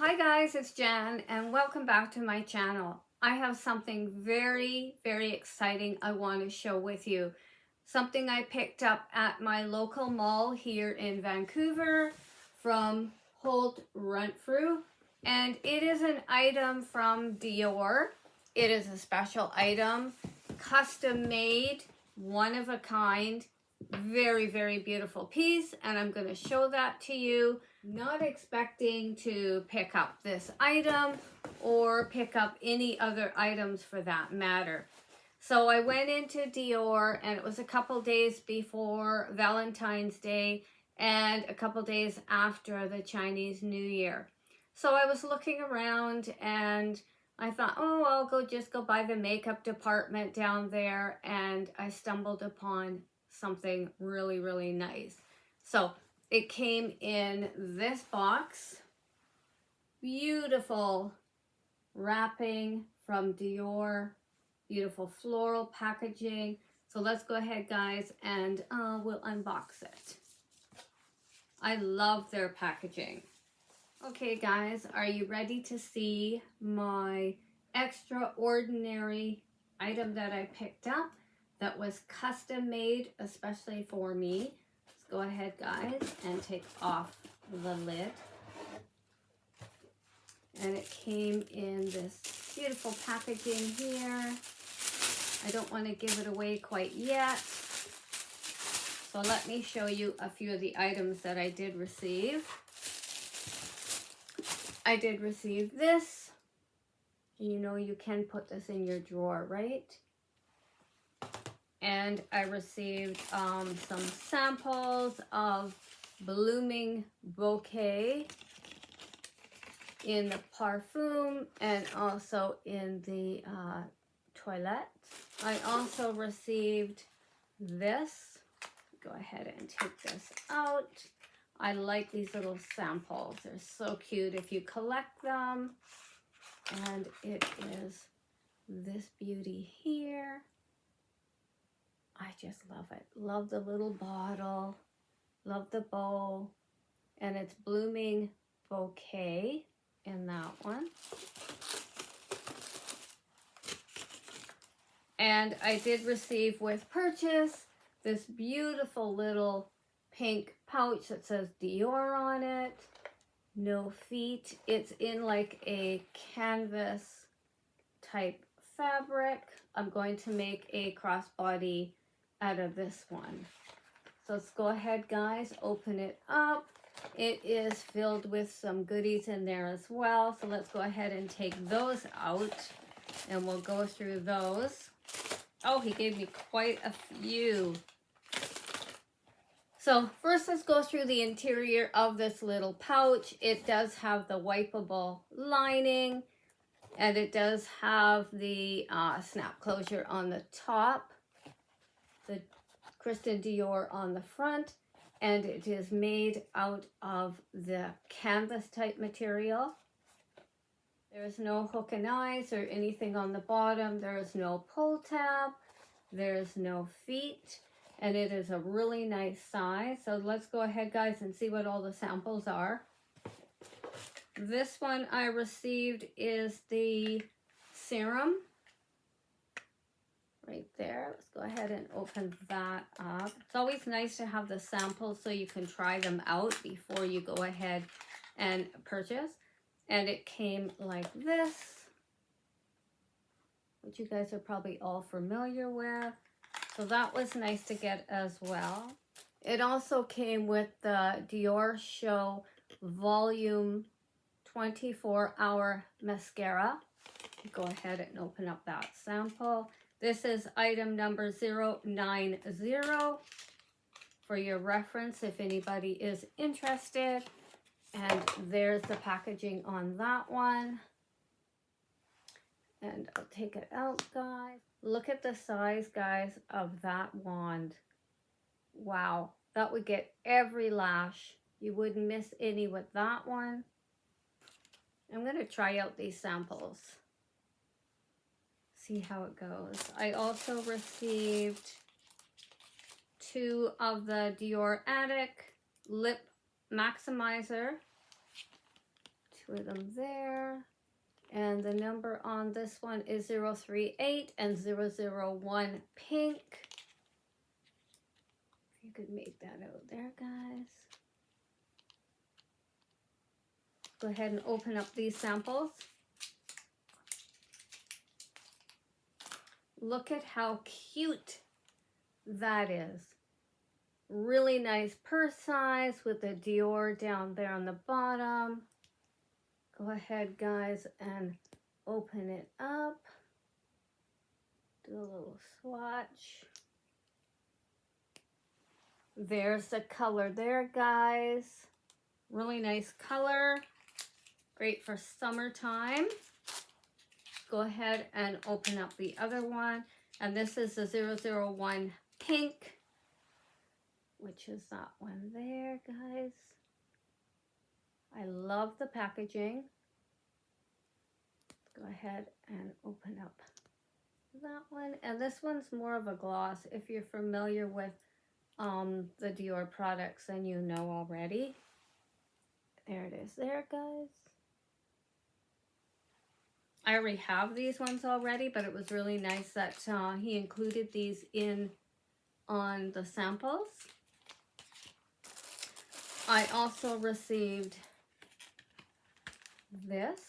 Hi guys, it's Jan and welcome back to my channel. I have something very exciting I want to share with you. Something I picked up at my local mall here in Vancouver from Holt Renfrew, and it is an item from Dior. It is a special item, custom made, one of a kind, very beautiful piece, and I'm going to show that to you. Not expecting to pick up this item or pick up any other items for that matter. So I went into Dior, and it was a couple days before Valentine's Day and a couple days after the Chinese New Year. So I was looking around and I thought, oh, I'll just go by the makeup department down there, and I stumbled upon something really nice. So it came in this box, beautiful wrapping from Dior, beautiful floral packaging. So let's go ahead, guys, and we'll unbox it. I love their packaging. Okay, guys, are you ready to see my extraordinary item that I picked up that was custom made especially for me? Let's go ahead, guys, and take off the lid. And it came in this beautiful packaging here. I don't want to give it away quite yet, so let me show you a few of the items that I did receive. I did receive this. You know, you can put this in your drawer, right? And I received some samples of Blooming Bouquet in the parfum and also in the toilette. I also received this. Go ahead and take this out. I like these little samples. They're so cute if you collect them. And it is this beauty here. I just love it. Love the little bottle. Love the bow. And it's Blooming Bouquet in that one. And I did receive with purchase this beautiful little pink pouch that says Dior on it. No feet. It's in like a canvas type fabric. I'm going to make a crossbody out of this one. So let's go ahead, guys, open it up. It is filled with some goodies in there as well. So let's go ahead and take those out and we'll go through those. Oh, he gave me quite a few. So first, let's go through the interior of this little pouch. It does have the wipeable lining, and it does have the snap closure on the top, the Christian Dior on the front, and it is made out of the canvas type material. There is no hook and eyes or anything on the bottom. There is no pull tab. There's no feet. And it is a really nice size. So let's go ahead, guys, and see what all the samples are. This one I received is the serum. Right there. Let's go ahead and open that up. It's always nice to have the samples so you can try them out before you go ahead and purchase. And it came like this, which you guys are probably all familiar with. So that was nice to get as well. It also came with the Dior Show Volume 24-Hour Mascara. Go ahead and open up that sample. This is item number 090 for your reference if anybody is interested. And there's the packaging on that one. And I'll take it out, guys. Look at the size, guys, of that wand. Wow, that would get every lash. You wouldn't miss any with that one. I'm going to try out these samples. See how it goes. I also received 2 of the Dior Addict Lip Maximizer. two of them there. And the number on this one is 038 and 001 pink. If you could make that out there, guys. Go ahead and open up these samples. Look at how cute that is. Really nice purse size with the Dior down there on the bottom. Go ahead, guys, and open it up. Do a little swatch. There's the color there, guys. Really nice color. Great for summertime. Go ahead and open up the other one. And this is the 001 pink, which is that one there, guys. I love the packaging. Go ahead and open up that one. And this one's more of a gloss. If you're familiar with the Dior products, then you know already. There it is there, guys. I already have these ones already, but it was really nice that he included these in on the samples. I also received this.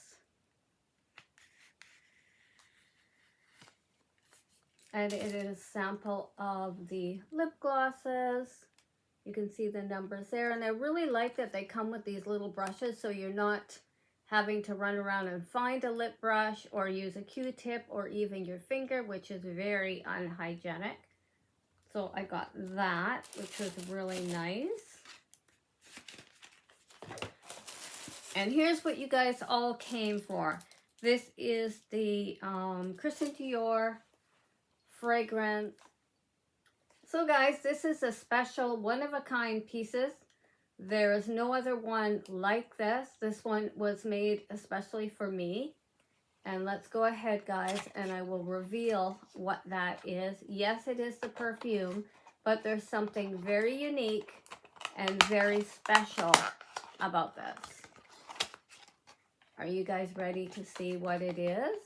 And it is a sample of the lip glosses. You can see the numbers there. And I really like that they come with these little brushes, so you're not having to run around and find a lip brush or use a Q-tip or even your finger, which is very unhygienic. So I got that, which was really nice. And here's what you guys all came for. This is the Christian Dior fragrance. So guys, this is a special one-of-a-kind pieces. There is no other one like this. This one was made especially for me. And let's go ahead, guys, and I will reveal what that is. Yes, it is the perfume, but there's something very unique and very special about this. Are you guys ready to see what it is?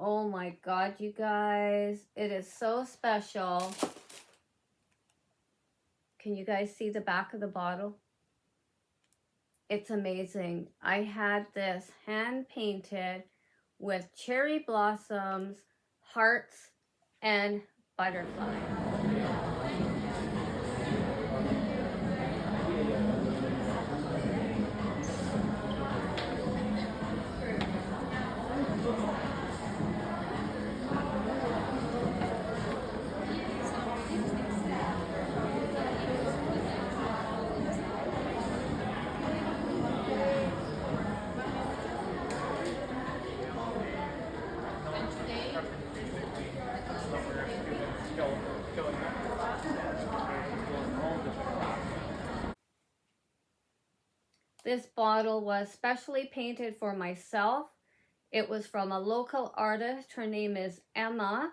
Oh my God, you guys, it is so special. Can you guys see the back of the bottle? It's amazing. I had this hand painted with cherry blossoms, hearts, and butterflies. This bottle was specially painted for myself. It was from a local artist. Her name is Emma.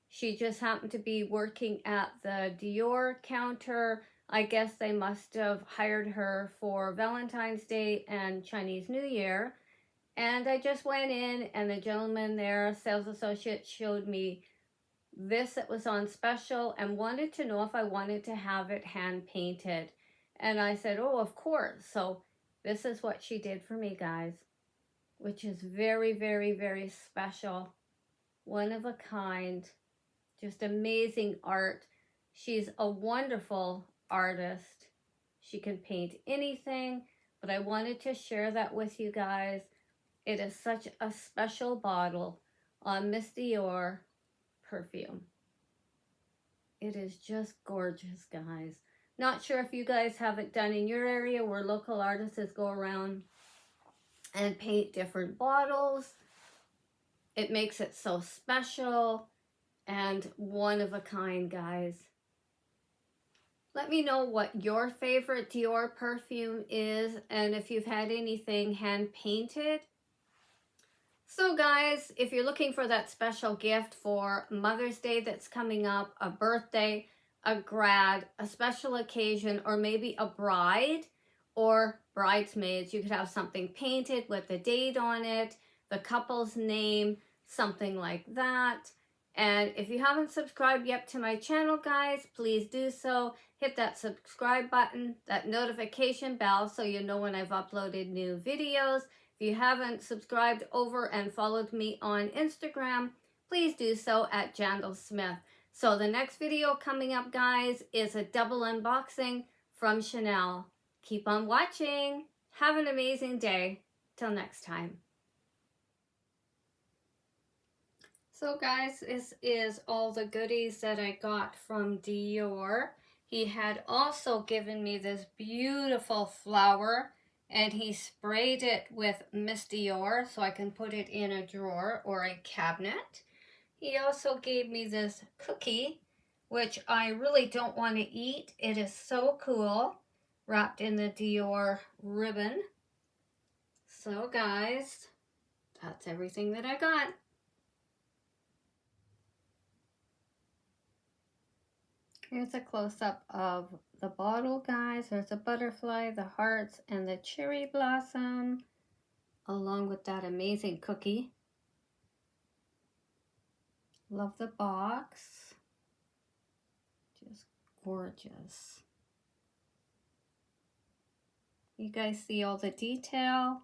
She just happened to be working at the Dior counter. I guess they must have hired her for Valentine's Day and Chinese New Year. And I just went in and the gentleman there, sales associate, showed me this that was on special and wanted to know if I wanted to have it hand painted. And I said, oh, of course. So this is what she did for me, guys, which is very, very, very special. One of a kind, just amazing art. She's a wonderful artist. She can paint anything, but I wanted to share that with you guys. It is such a special bottle on Miss Dior perfume. It is just gorgeous, guys. Not sure if you guys have it done in your area where local artists go around and paint different bottles. It makes it so special and one of a kind, guys. Let me know what your favorite Dior perfume is and if you've had anything hand painted. So guys, if you're looking for that special gift for Mother's Day that's coming up, a birthday, a grad, a special occasion, or maybe a bride, or bridesmaids. You could have something painted with the date on it, the couple's name, something like that. And if you haven't subscribed yet to my channel, guys, please do so. Hit that subscribe button, that notification bell, so you know when I've uploaded new videos. If you haven't subscribed over and followed me on Instagram, please do so at Jandle Smith. So the next video coming up, guys, is a double unboxing from Chanel. Keep on watching. Have an amazing day. Till next time. So guys, this is all the goodies that I got from Dior. He had also given me this beautiful flower, and he sprayed it with Miss Dior so I can put it in a drawer or a cabinet. He also gave me this cookie, which I really don't want to eat. It is so cool, wrapped in the Dior ribbon. So guys, that's everything that I got. Here's a close-up of the bottle, guys. There's a butterfly, the hearts, and the cherry blossom, along with that amazing cookie. Love the box. Just gorgeous. You guys see all the detail?